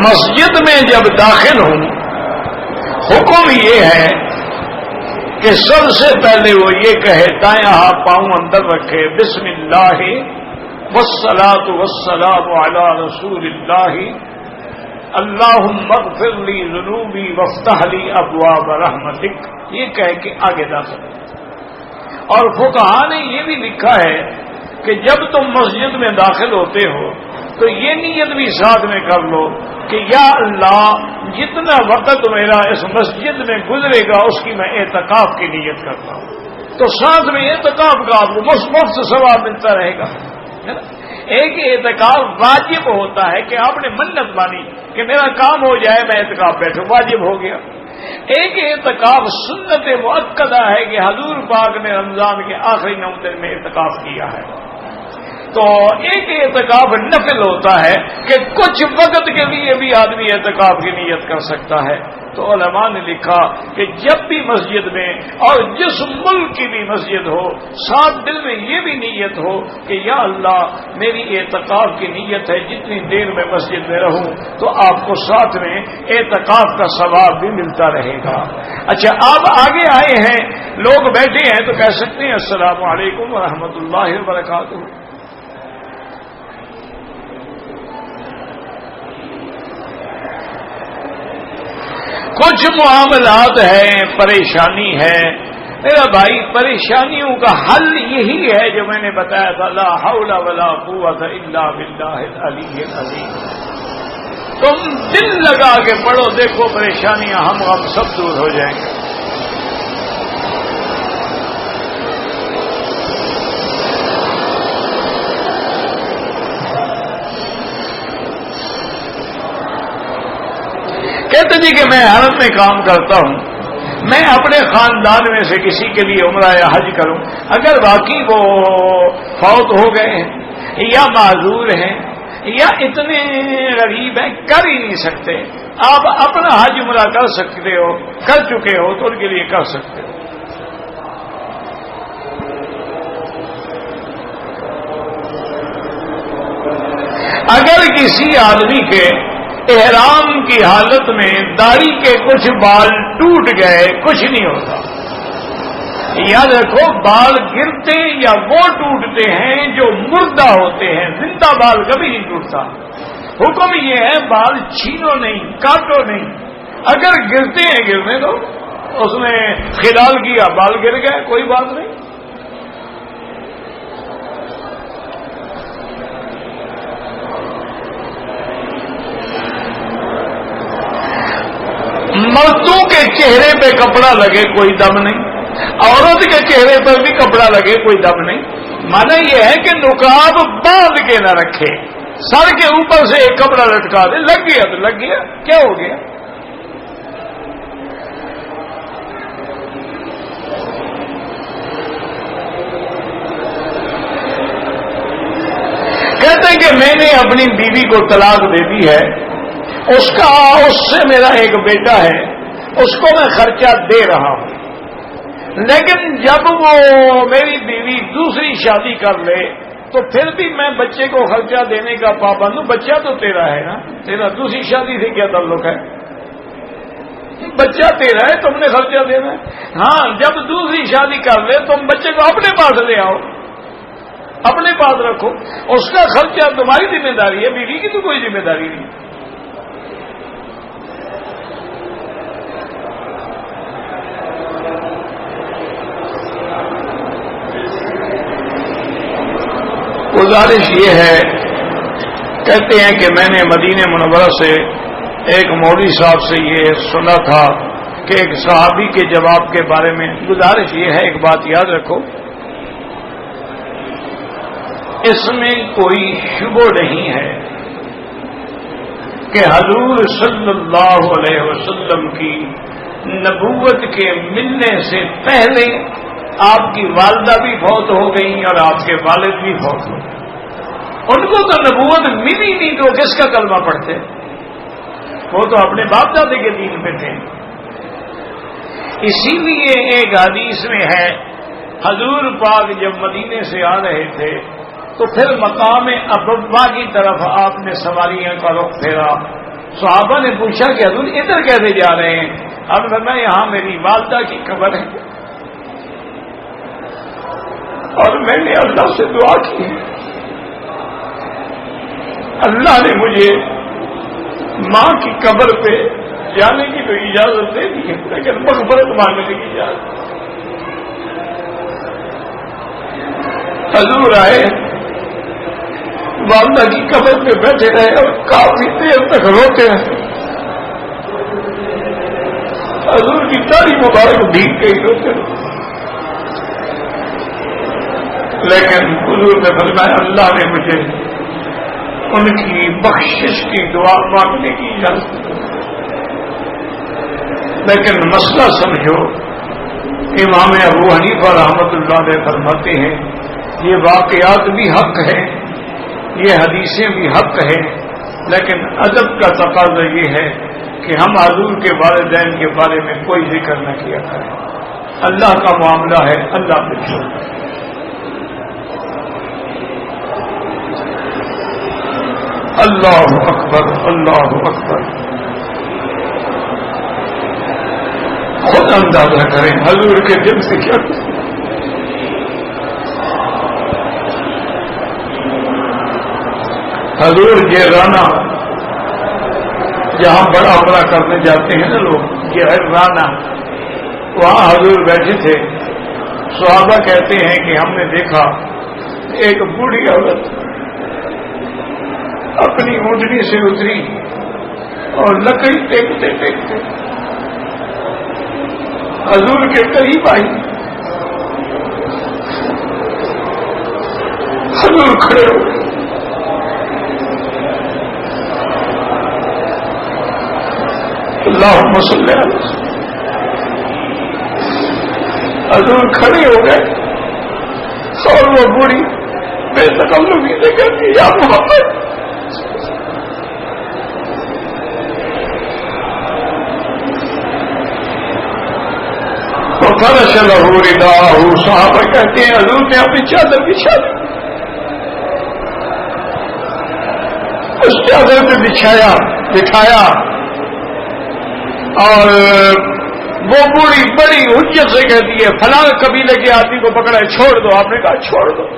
مسجد میں جب داخل ہوں حکم یہ ہے کہ سب سے پہلے وہ یہ کہے، دائیں ہاتھ پاؤں اندر رکھے، بسم اللہ والصلاۃ والسلام علی رسول اللہ اللہم اغفر لی ذنوبی وافتح لی ابواب رحمتک، یہ کہہ کے آگے داخل۔ اور فقہاء نے یہ بھی لکھا ہے کہ جب تم مسجد میں داخل ہوتے ہو تو یہ نیت بھی ساتھ میں کر لو کہ یا اللہ جتنا وقت میرا اس مسجد میں گزرے گا اس کی میں اعتکاف کی نیت کرتا ہوں، تو ساتھ میں اعتکاف کا آپ کو مفت ثواب ملتا رہے گا۔ ایک اعتکاف واجب ہوتا ہے کہ آپ نے منت مانی کہ میرا کام ہو جائے میں اعتکاف بیٹھوں، واجب ہو گیا۔ ایک اعتکاف سنت مؤکدہ ہے کہ حضور پاک نے رمضان کے آخری 9 دن میں اعتکاف کیا ہے، تو ایک اعتکاف نفل ہوتا ہے کہ کچھ وقت کے لیے بھی آدمی اعتکاف کی نیت کر سکتا ہے. تو علماء نے لکھا کہ جب بھی مسجد میں اور جس ملک کی بھی مسجد ہو ساتھ دل میں یہ بھی نیت ہو کہ یا اللہ میری اعتکاف کی نیت ہے جتنی دیر میں مسجد میں رہوں تو آپ کو ساتھ میں اعتکاف کا ثواب بھی ملتا رہے گا. اچھا آپ آگے آئے ہیں لوگ بیٹھے ہیں تو کہہ سکتے ہیں السلام علیکم ورحمۃ اللہ وبرکاتہ. کچھ معاملات ہیں پریشانی ہے میرا بھائی، پریشانیوں کا حل یہی ہے جو میں نے بتایا تھا، لا حول ولا قوت الا باللہ العلی العظیم. تم دل لگا کے پڑھو، دیکھو پریشانیاں ہم سب دور ہو جائیں گے. کہتے جی کہ میں حرم میں کام کرتا ہوں، میں اپنے خاندان میں سے کسی کے لیے عمرہ یا حج کروں، اگر واقعی وہ فوت ہو گئے ہیں یا معذور ہیں یا اتنے غریب ہیں کر ہی نہیں سکتے، آپ اپنا حج عمرہ کر سکتے ہو، کر چکے ہو تو ان کے لیے کر سکتے ہو. اگر کسی آدمی کے احرام کی حالت میں داڑھی کے کچھ بال ٹوٹ گئے کچھ نہیں ہوتا. یاد رکھو بال گرتے یا وہ ٹوٹتے ہیں جو مردہ ہوتے ہیں، زندہ بال کبھی نہیں ٹوٹتا. حکم یہ ہے بال چھینو نہیں، کاٹو نہیں. اگر گرتے ہیں گرنے دو، اس نے خلال کیا بال گر گئے کوئی بات نہیں. مردوں کے چہرے پہ کپڑا لگے کوئی دم نہیں، عورت کے چہرے پر بھی کپڑا لگے کوئی دم نہیں. مانا یہ ہے کہ نقاب باندھ کے نہ رکھے، سر کے اوپر سے ایک کپڑا لٹکا دے، لگ گیا تو لگ گیا، کیا ہو گیا. کہتے ہیں کہ میں نے اپنی بیوی کو طلاق دے دی ہے، اس سے میرا ایک بیٹا ہے، اس کو میں خرچہ دے رہا ہوں، لیکن جب وہ میری بیوی دوسری شادی کر لے تو پھر بھی میں بچے کو خرچہ دینے کا پابند ہوں. بچہ تو تیرا ہے نا، تیرا دوسری شادی سے کیا تعلق ہے؟ بچہ تیرا ہے، تم نے خرچہ دینا ہے. ہاں جب دوسری شادی کر لے تم بچے کو اپنے پاس لے آؤ، اپنے پاس رکھو، اس کا خرچہ تمہاری ذمہ داری ہے، بیوی کی تو کوئی ذمہ داری نہیں. گزارش یہ ہے، کہتے ہیں کہ میں نے مدینہ منورہ سے ایک مولوی صاحب سے یہ سنا تھا کہ ایک صحابی کے جواب کے بارے میں، گزارش یہ ہے ایک بات یاد رکھو، اس میں کوئی شبہ نہیں ہے کہ حضور صلی اللہ علیہ وسلم کی نبوت کے ملنے سے پہلے آپ کی والدہ بھی فوت ہو گئی اور آپ کے والد بھی فوت ہو گئے. ان کو تو نبوت ملی نہیں تو کس کا کلمہ پڑھتے؟ وہ تو اپنے باپ دادے کے دین پہ تھے. اسی لیے ایک حدیث میں ہے حضور پاک جب مدینے سے آ رہے تھے تو پھر مقام ابوا کی طرف آپ نے سواریاں کا رخ پھیرا. صحابہ نے پوچھا کہ حضور ادھر کیسے جا رہے ہیں؟ آپ نے فرمایا یہاں میری والدہ کی قبر ہے اور میں نے اللہ سے دعا کی، اللہ نے مجھے ماں کی قبر پہ جانے کی تو اجازت دے دی ہے لیکن مغفرت مانگنے کی اجازت. حضور آئے، والدہ کی قبر پہ بیٹھے رہے اور کافی دیر تک روتے رہے. حضور کی داڑھی مبارک بھیگ گئی روتے رہے، لیکن حضور نے فرمایا اللہ نے مجھے ان کی بخشش کی دعا مانگنے کی اجازت دی. لیکن مسئلہ سمجھو، امام ابو حنیفہ رحمۃ اللہ علیہ فرماتے ہیں یہ واقعات بھی حق ہیں یہ حدیثیں بھی حق ہیں، لیکن ادب کا تقاضا یہ ہے کہ ہم حضور کے والدین کے بارے میں کوئی ذکر نہ کیا کریں. اللہ کا معاملہ ہے، اللہ پہ چھوڑ دیں. اللہ اکبر، اللہ اکبر. خود اندازہ کریں حضور کے دل سے کیا. حضور جیرانا جہاں بڑا عمرہ کرنے جاتے ہیں نا لوگ، جیرانا، وہاں حضور بیٹھے تھے. صحابہ کہتے ہیں کہ ہم نے دیکھا ایک بوڑھی عورت اپنی اونٹنی سے اتری اور لکڑی ٹیکتے ٹیکتے حضور کے قریب آئی. حضور کھڑے ہو گئے. اللہم صلی علی وسلم. حضور کھڑے ہو گئے اور وہ بوڑھی بے تکلفی سے کہتی یا محمد. فرش لہ رداہ. صحابہ کہتے ہیں حضور نے اپنی چادر بچھا دی. اس چادر پہ بٹھایا اور وہ بوڑھی بڑی حجت سے کہتی ہے فلاں قبیلے کے آدمی کو پکڑا ہے، چھوڑ دو. آپ نے کہا چھوڑ دو.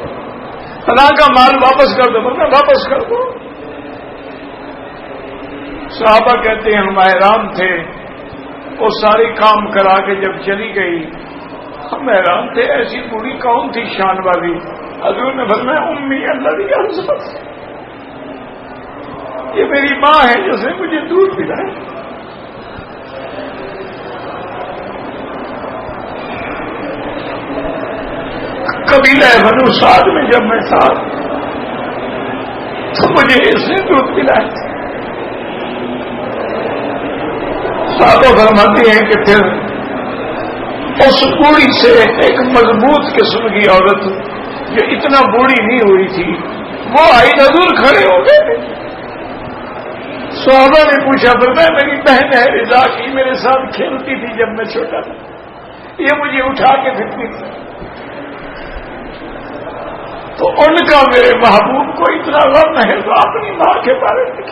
فلاں کا مال واپس کر دو. مگر واپس کر دو. صحابہ کہتے ہیں ہم حیران تھے. وہ ساری کام کرا کے جب چلی گئی ہم حیران تھے ایسی بوڑھی کون تھی شان والی. حضور نے فرمایا امی اللہ، یہ میری ماں ہے جس نے مجھے دودھ پلایا. قبیلہ بنو سعد میں جب میں تھا تو مجھے اس نے دودھ پلایا. صحابہ فرماتے ہیں کہ پھر اس بوڑھی سے ایک مضبوط قسم کی عورت جو اتنا بوڑھی نہیں ہوئی تھی وہ آئی. حضور کھڑے ہو گئے. صحابہ نے پوچھا فرمایا میری بہن ہے رضا کی، میرے ساتھ کھیلتی تھی جب میں چھوٹا تھا، یہ مجھے اٹھا کے پھرتی تھی. تو ان کا میرے محبوب کو اتنا غم ہے تو اپنی ماں کے بارے میں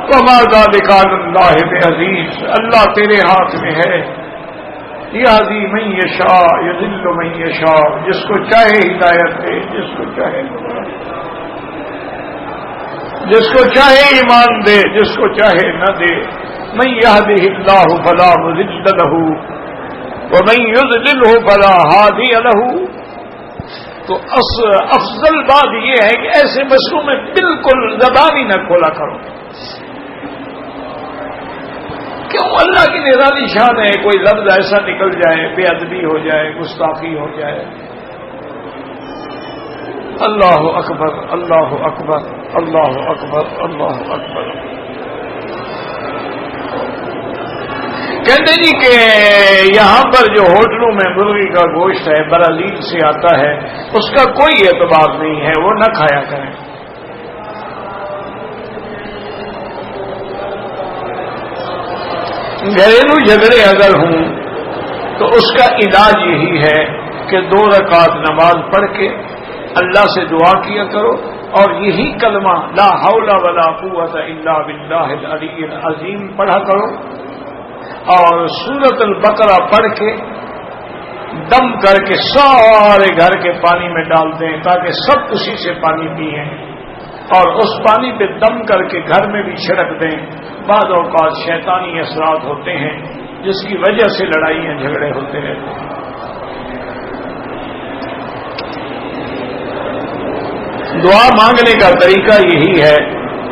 وما ذلک علی اللہ بعزیز. اللہ تیرے ہاتھ میں ہے. یہدی من یشاء یضل من یشاء. جس کو چاہے ہدایت دے، جس کو چاہے جس کو چاہے ایمان دے، جس کو چاہے نہ دے. من یہدہ اللہ فلا مضل لہ ومن یضللہ فلا ہادی لہ. تو افضل بات یہ ہے کہ ایسے مسئلوں میں بالکل زبان ہی نہ کھولا کرو. کیوں؟ اللہ کی نرالی شان ہے. کوئی لفظ ایسا نکل جائے، بے ادبی ہو جائے، گستاخی ہو جائے. اللہ اکبر، اللہ اکبر، اللہ اکبر، اللہ اکبر. کہتے جی کہ یہاں پر جو ہوٹلوں میں مرغی کا گوشت ہے برازیل سے آتا ہے، اس کا کوئی اعتبار نہیں ہے، وہ نہ کھایا کریں. گھریلو جھگڑے اگر ہوں تو اس کا علاج یہی ہے کہ 2 رکعت نماز پڑھ کے اللہ سے دعا کیا کرو اور یہی کلمہ لا حول ولا قوت الا باللہ العلی العظیم پڑھا کرو اور سورۃ البقرہ پڑھ کے دم کر کے سارے گھر کے پانی میں ڈال دیں تاکہ سب اسی سے پانی پئیں اور اس پانی پہ دم کر کے گھر میں بھی چھڑک دیں. بعض اوقات شیطانی اثرات ہوتے ہیں جس کی وجہ سے لڑائیاں جھگڑے ہوتے رہتے ہیں. دعا مانگنے کا طریقہ یہی ہے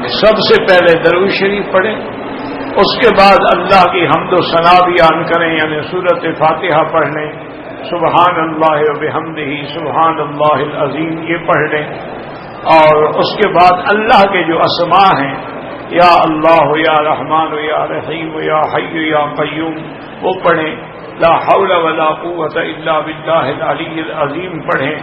کہ سب سے پہلے درود شریف پڑھیں، اس کے بعد اللہ کی حمد و ثنا بیان کریں، یعنی سورۃ فاتحہ پڑھ لیں، سبحان اللہ و بحمدہ سبحان اللہ العظیم یہ پڑھ لیں، اور اس کے بعد اللہ کے جو اسماء ہیں یا اللہ یا رحمان یا رحیم یا حی یا قیوم وہ پڑھیں. لا حول ولا قوت الا باللہ العلی العظیم پڑھیں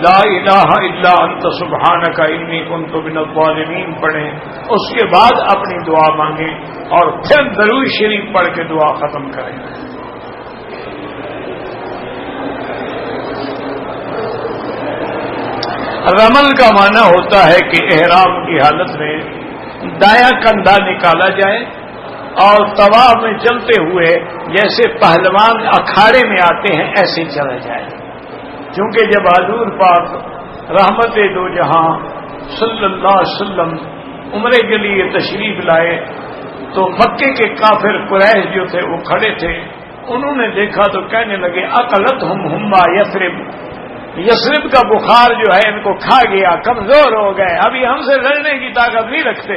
لا الہ الا انت سبحانک انی کنت من الظالمین پڑھیں، اس کے بعد اپنی دعا مانگیں اور پھر درود شریف پڑھ کے دعا ختم کریں۔ رمل کا معنی ہوتا ہے کہ احرام کی حالت میں دایاں کندھا نکالا جائے اور طواف میں چلتے ہوئے جیسے پہلوان اکھاڑے میں آتے ہیں ایسے چلا جائے، کیونکہ جب حضور پاک رحمت دو جہاں صلی اللہ علیہ وسلم عمرے کے لیے تشریف لائے تو مکے کے کافر قریش جو تھے وہ کھڑے تھے، انہوں نے دیکھا تو کہنے لگے اقلتہم ہما یثرب کا بخار جو ہے ان کو کھا گیا، کمزور ہو گئے، ابھی ہم سے لڑنے کی طاقت نہیں رکھتے۔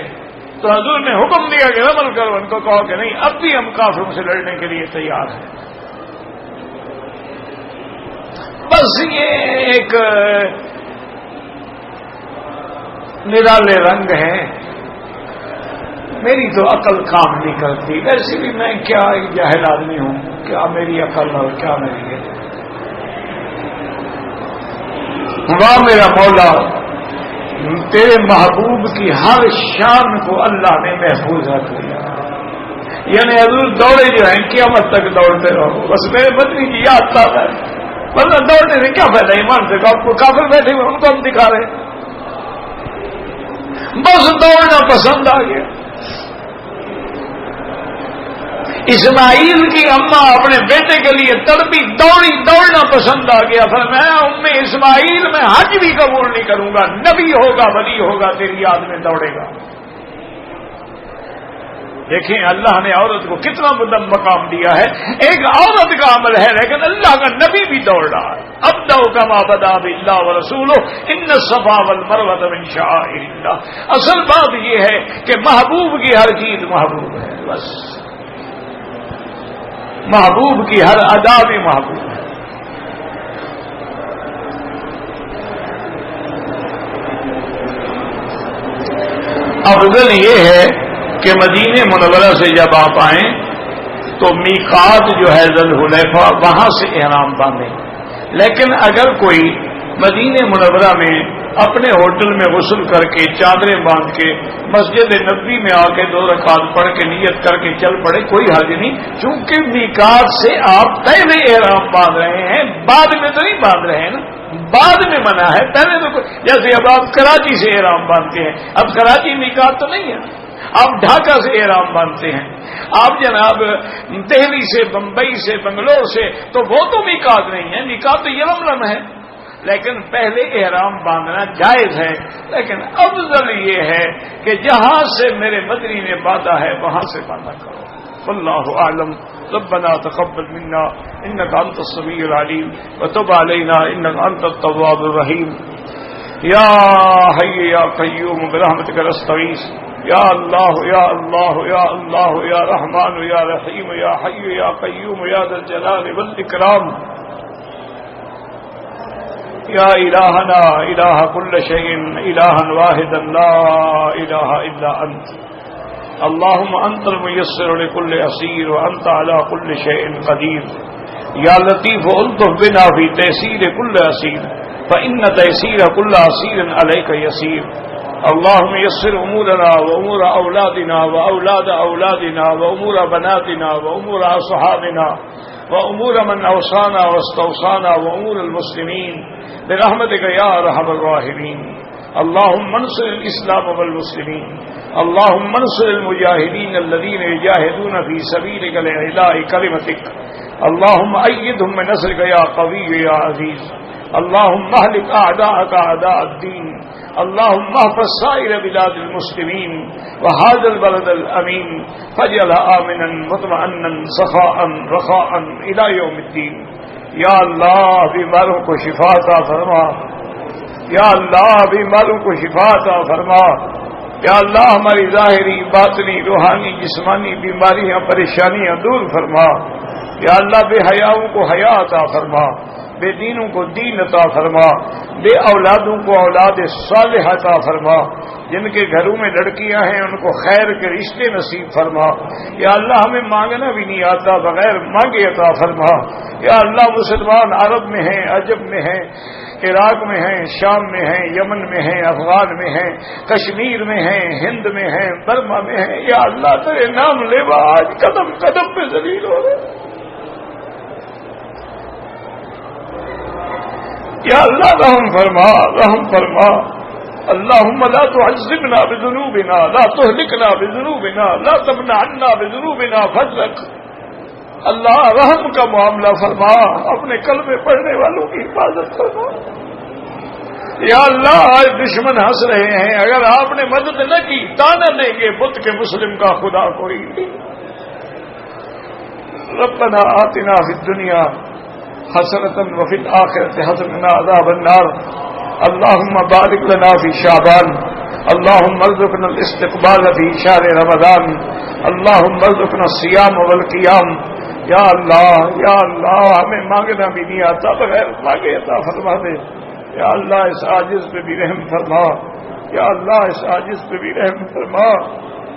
تو حضور نے حکم دیا کہ رمل کرو، ان کو کہو کہ نہیں اب بھی ہم کافروں سے لڑنے کے لیے تیار ہیں۔ بس یہ ایک نرالے رنگ ہیں، میری تو عقل کام نہیں کرتی، ویسے بھی میں کیا ایک جاہل آدمی ہوں، کیا میری عقل اور کیا میری ہے۔ واہ میرا مولا، تیرے محبوب کی ہر شان کو اللہ نے محفوظ رکھ لیا، یعنی حضور دوڑے جو ہیں قیامت تک دوڑتے رہو، بس میرے بدنی کی یاد تھا ہے، ورنہ دوڑنے سے کیا فائدہ، ایمان سے آپ کو کافر بیٹھے ہوئے ان کو ہم دکھا رہے، بس دوڑنا پسند آ گیا۔ اسماعیل کی اماں اپنے بیٹے کے لیے تڑپی، دوڑی، دوڑنا پسند آ گیا، فرمایا ام اسماعیل میں حج بھی قبول نہیں کروں گا، نبی ہوگا ولی ہوگا تیری یاد میں دوڑے گا۔ دیکھیں اللہ نے عورت کو کتنا بلند مقام دیا ہے، ایک عورت کا عمل ہے لیکن اللہ کا نبی بھی دوڑ رہا ہے۔ ابدأ کما بدا باللہ ورسولہ ان الصفا والمروہ من شعائر اللہ۔ اصل بات یہ ہے کہ محبوب کی ہر چیز محبوب ہے، بس محبوب کی ہر ادا بھی محبوب ہے۔ افضل یہ ہے کہ مدینہ منورہ سے جب آپ آئیں تو میقات جو ہے ذی الحلیفہ وہاں سے احرام باندھیں، لیکن اگر کوئی مدینہ منورہ میں اپنے ہوٹل میں غسل کر کے چادریں باندھ کے مسجد نبوی میں آ کے 2 رکعت پڑھ کے نیت کر کے چل پڑے کوئی حرج نہیں، چونکہ میقات سے آپ پہلے احرام باندھ رہے ہیں، بعد میں تو نہیں باندھ رہے ہیں نا، بعد میں منع ہے، پہلے تو جیسے اب آپ کراچی سے احرام باندھتے ہیں، اب کراچی میقات تو نہیں ہے، آپ ڈھاکہ سے احرام باندھتے ہیں، آپ جناب دہلی سے بمبئی سے بنگلور سے، تو وہ تو میقات نہیں ہے، میقات تو یلملم ہے، لیکن پہلے احرام باندھنا جائز ہے، لیکن افضل یہ ہے کہ جہاں سے میرے مدنی نے باندھا ہے وہاں سے باندھا کرو۔ واللہ اعلم۔ ربنا تقبل منا انك انت السميع العليم وتب علينا انك انت التواب الرحيم۔ یا حی یا قیوم برحمتک نستغیث، یا اللہ یا اللہ یا اللہ یا رحمان یا رحیم یا حی یا قیوم یا ذا الجلال والاکرام، یا الہنا الہ کل شیء الہا واحدا لا الہ الا انت، اللہم انت المیسر لکل عسیر وانت علی کل شیء قدیر، یا لطیف الطف بنا فی تیسیر کل عسیر فإن تيسير كل عسير عليك يسير، اللهم يسر أمورنا وأمور أولادنا وأولاد أولادنا وأمور بناتنا وأمور أصحابنا وأمور من أوصانا واستوصانا وأمور المسلمين برحمتك يا أرحم الراحمين، اللهم انصر الإسلام والمسلمين، اللهم انصر المجاهدين الذين يجاهدون في سبيلك لإعلاء كلمتك، اللهم أيدهم بنصرك يا قوي يا عزيز، اللهم اهلك اعداءك اعداء الدين، اللهم احفظ سائر بلاد المسلمين وهذا البلد الامين فاجعلها امنا مطمئنا سخاء رخاء الى يوم الدين۔ یا اللہ بیماروں کو شفا عطا فرما، یا اللہ بیماروں کو شفا عطا فرما، یا اللہ ہماری ظاہری باطنی روحانی جسمانی بیماریاں پریشانیاں دور فرما، یا اللہ بے حیاؤں کو حیا عطا فرما، بے دینوں کو دین عطا فرما، بے اولادوں کو اولاد صالح عطا فرما، جن کے گھروں میں لڑکیاں ہیں ان کو خیر کے رشتے نصیب فرما۔ یا اللہ ہمیں مانگنا بھی نہیں آتا، بغیر مانگے عطا فرما۔ یا اللہ مسلمان عرب میں ہیں، عجب میں ہیں، عراق میں ہیں، شام میں ہیں، یمن میں ہیں، افغان میں ہیں، کشمیر میں ہیں، ہند میں ہیں، برما میں ہیں، یا اللہ تیرے نام لیوا آج قدم قدم پہ ذلیل ہو رہے۔ یا اللہ رحم فرما، رحم فرما۔ اللہم لا تعذبنا بذنوبنا، لا تہلکنا بذنوبنا، لا تمنع عنا بذنوبنا فضلک۔ اللہ رحم کا معاملہ فرما، اپنے کلمے پڑھنے والوں کی حفاظت فرما۔ یا اللہ آج دشمن ہنس رہے ہیں، اگر آپ نے مدد نہ کی تانا دیں گے بت کے مسلم کا خدا کوئی نہیں۔ ربنا آتنا فی الدنیا حسنۃ وفی الآخرۃ حسنۃ عذاب النار۔ اللہم بارک لنا فی شعبان، اللہم ارزقنا الاستقبال فی شہر رمضان، اللہم ارزقنا الصیام والقیام۔ یا اللہ ہمیں مانگنا بھی نہیں آتا، بغیر مانگے عطا فرما دے۔ یا اللہ اس عاجز پہ بھی رحم فرما، یا اللہ اس عاجز پہ بھی رحم فرما،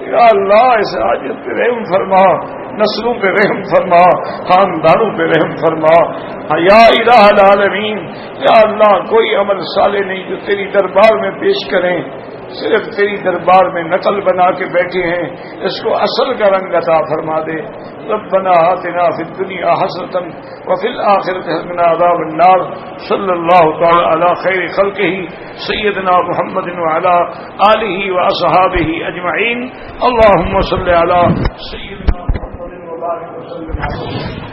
یا اللہ اس عاجز پہ رحم فرما، نسلوں پہ رحم فرما، خاندانوں پہ رحم فرما۔ یا الہ العالمین، یا اللہ کوئی عمل صالح نہیں جو تیری دربار میں پیش کریں، صرف تیری دربار میں نقل بنا کے بیٹھے ہیں، اس کو اصل کا رنگ عطا فرما دے۔ ربنا آتنا فی الدنیا حسنۃ وفی الآخرۃ حسنۃ عذاب النار۔ صلی اللہ تعالی علی خیر خلقہ سیدنا محمد وعلی آلہ واصحابہ اجمعین۔ اللہم صل علی سیدنا محمد وبارک وسلم۔